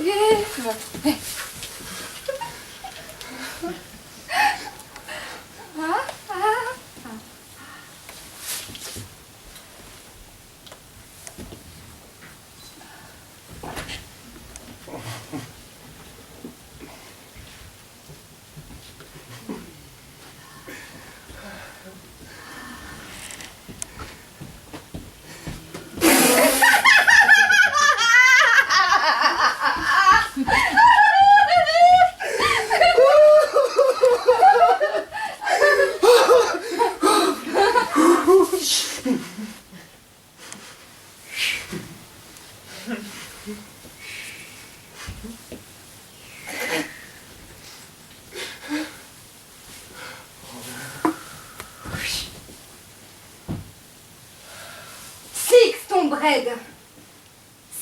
vivre.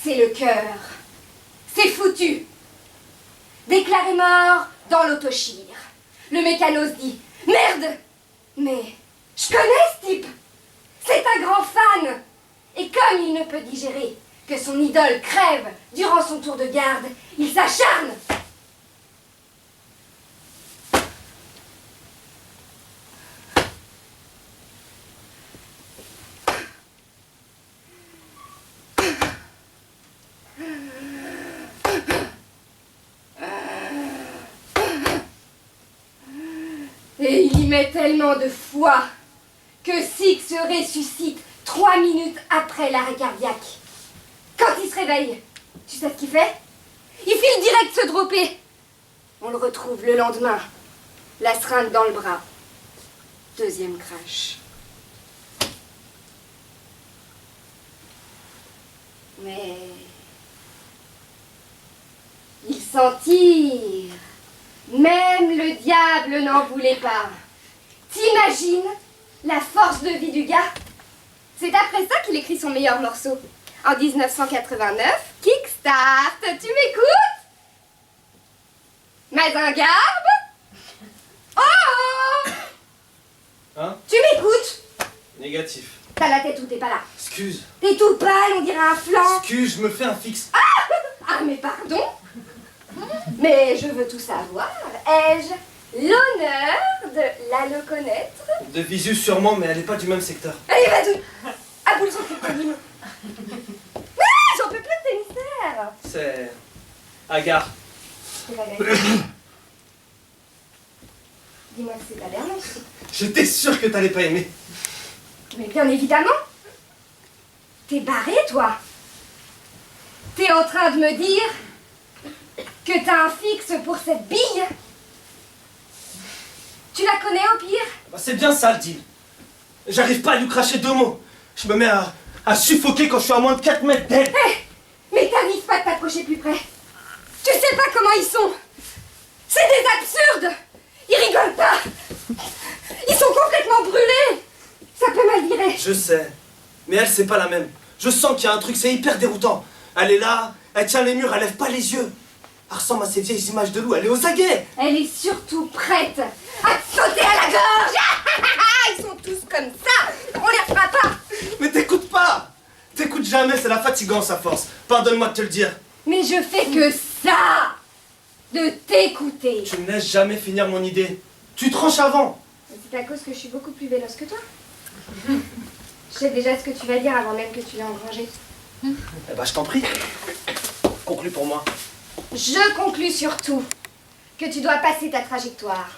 C'est le cœur. C'est foutu. Déclaré mort dans l'autochire. Le mécano se dit « Merde! Mais je connais ce type. C'est un grand fan. » Et comme il ne peut digérer que son idole crève durant son tour de garde, il s'acharne. Et il y met tellement de foi que Six se ressuscite 3 minutes après l'arrêt cardiaque. Quand il se réveille, tu sais ce qu'il fait? Il file direct se dropper. On le retrouve le lendemain, la seringue dans le bras. Deuxième crash. Mais il s'en tire. Même le diable n'en voulait pas. T'imagines la force de vie du gars? C'est après ça qu'il écrit son meilleur morceau. En 1989, Kickstart. Tu m'écoutes? Mazingarbe? Oh! Hein? Tu m'écoutes? Négatif. T'as la tête où t'es pas là. Excuse. T'es tout pâle, on dirait un flanc. Excuse, je me fais un fixe. Ah, mais pardon? Mais je veux tout savoir. Ai-je l'honneur de la le connaître? De visu sûrement, mais elle est pas du même secteur. Allez, vas-y. À bout le son de Pauline. J'en peux plus de tes mystères. C'est... Agar. C'est la vérité. Dis-moi que c'est ta dernière. J'étais sûr que t'allais pas aimer. Mais bien évidemment. T'es barré, toi. T'es en train de me dire que t'as un fixe pour cette bille. Tu la connais au pire? Bah, c'est bien ça le deal. J'arrive pas à lui cracher 2 mots. Je me mets à suffoquer quand je suis à moins de 4 mètres d'elle. Hé, mais t'arrives pas à t'approcher plus près. Tu sais pas comment ils sont. C'est des absurdes. Ils rigolent pas. Ils sont complètement brûlés. Ça peut mal virer. Je sais. Mais elle, c'est pas la même. Je sens qu'il y a un truc, c'est hyper déroutant. Elle est là, elle tient les murs, elle lève pas les yeux. Elle ressemble à ces vieilles images de loup, elle est aux aguets. Elle est surtout prête à te sauter à la gorge. Ils sont tous comme ça. On les refera pas. Mais t'écoutes pas. T'écoutes jamais, c'est la fatigance à force. Pardonne-moi de te le dire. Mais je fais que ça. De t'écouter. Tu me laisses jamais finir mon idée. Tu tranches avant. C'est à cause que je suis beaucoup plus véloce que toi. Je sais déjà ce que tu vas dire avant même que tu l'aies engrangé. Eh ben, je t'en prie. Conclue pour moi. Je conclus surtout que tu dois passer ta trajectoire.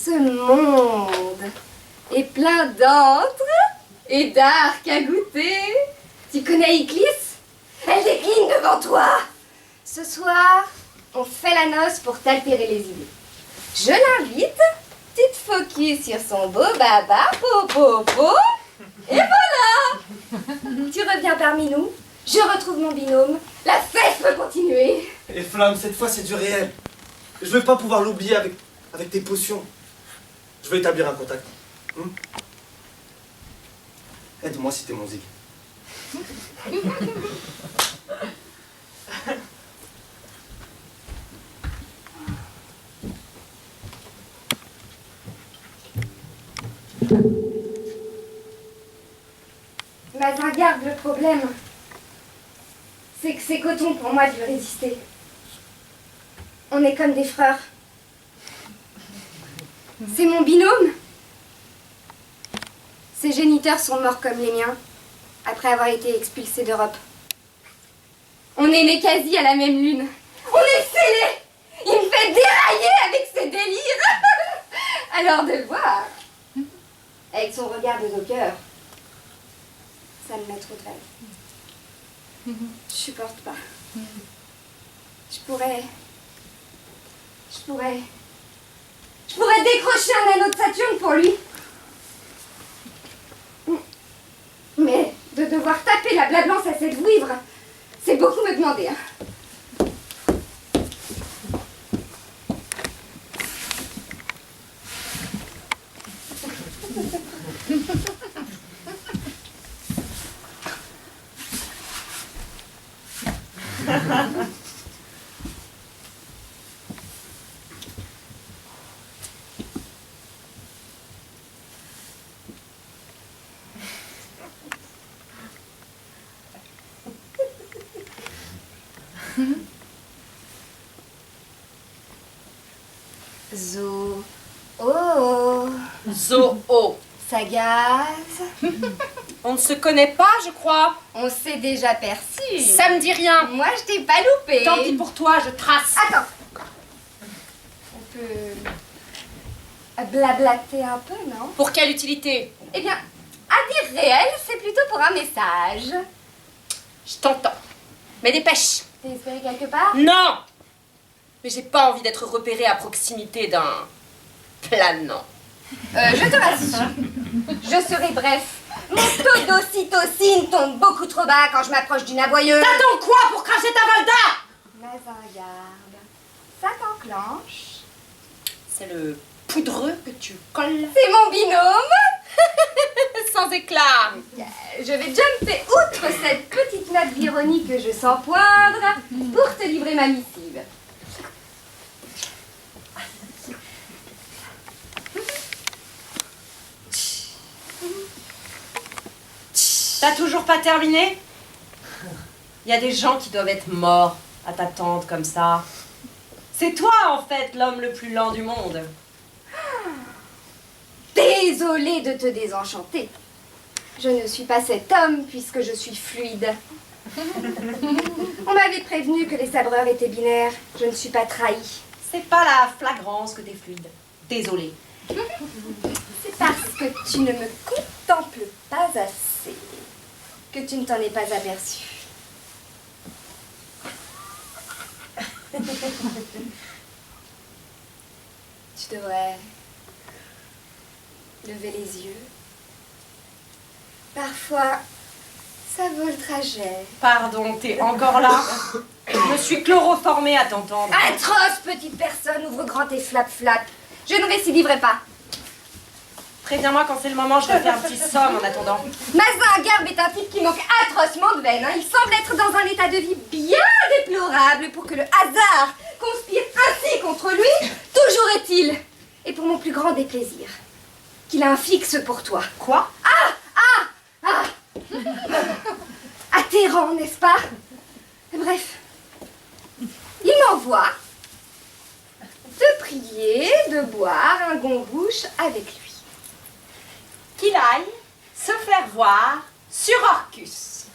Ce monde est plein d'antres et d'arc à goûter. Tu connais Iclis? Elle décline devant toi. Ce soir, on fait la noce pour t'altérer les idées. Je l'invite, tu te focus sur son beau baba, po, et voilà. Tu reviens parmi nous, je retrouve mon binôme, la fête peut continuer. Et Flamme, cette fois c'est du réel. Je vais pas pouvoir l'oublier avec tes potions. Je veux établir un contact. Aide-moi si t'es mon zig. Mazingarde, le problème, c'est que c'est coton pour moi de lui résister. On est comme des frères. C'est mon binôme. Ses géniteurs sont morts comme les miens, après avoir été expulsés d'Europe. On est nés quasi à la même lune. On est scellés. Il me fait dérailler avec ses délires. Alors de le voir, avec son regard de cœur, ça me met trop de rêve. Je supporte pas. Je pourrais décrocher un anneau de Saturne pour lui. Mais de devoir taper la blablance à cette vouivre, c'est beaucoup me demander. Hein. Zo. Oh. Zo-oh. Ça gaze. On ne se connaît pas, je crois. On s'est déjà perçu. Ça me dit rien. Moi, je t'ai pas loupé. Tant pis pour toi, je trace. Attends. On peut blablater un peu, non? Pour quelle utilité? Eh bien, à dire réel, c'est plutôt pour un message. Je t'entends. Mais dépêche. T'es espéré quelque part? Non. Mais j'ai pas envie d'être repérée à proximité d'un planant. Je te rassure. Je serai bref. Mon taux d'ocytocine tombe beaucoup trop bas quand je m'approche d'une aboyeuse. T'attends quoi pour cracher ta valda? Mazingarde. Ça t'enclenche. C'est le poudreux que tu colles. C'est mon binôme. Sans éclat. Je vais jumper outre cette petite note d'ironie que je sens poindre pour te livrer ma missive. T'as toujours pas terminé? Il y a des gens qui doivent être morts à t'attendre comme ça. C'est toi, en fait, l'homme le plus lent du monde. Désolée de te désenchanter. Je ne suis pas cet homme puisque je suis fluide. On m'avait prévenu que les sabreurs étaient binaires. Je ne suis pas trahie. C'est pas la flagrance que t'es fluide. Désolée. C'est parce que tu ne me contemples pas assez que tu ne t'en es pas aperçu. Tu devrais lever les yeux. Parfois, ça vaut le trajet. Pardon, t'es encore là? Je me suis chloroformée à t'entendre. Atroce petite personne, ouvre grand tes flap-flap. Je ne récidiverai pas. Préviens-moi quand c'est le moment, je vais faire un petit somme en attendant. Mazingarbe est un type qui manque atrocement de veine. Il semble être dans un état de vie bien déplorable pour que le hasard conspire ainsi contre lui. Toujours est-il, et pour mon plus grand déplaisir, qu'il a un fixe pour toi. Quoi? Atterrant, n'est-ce pas? Bref, il m'envoie de prier, de boire un gombouche avec lui. Qu'il aille se faire voir sur Orcus.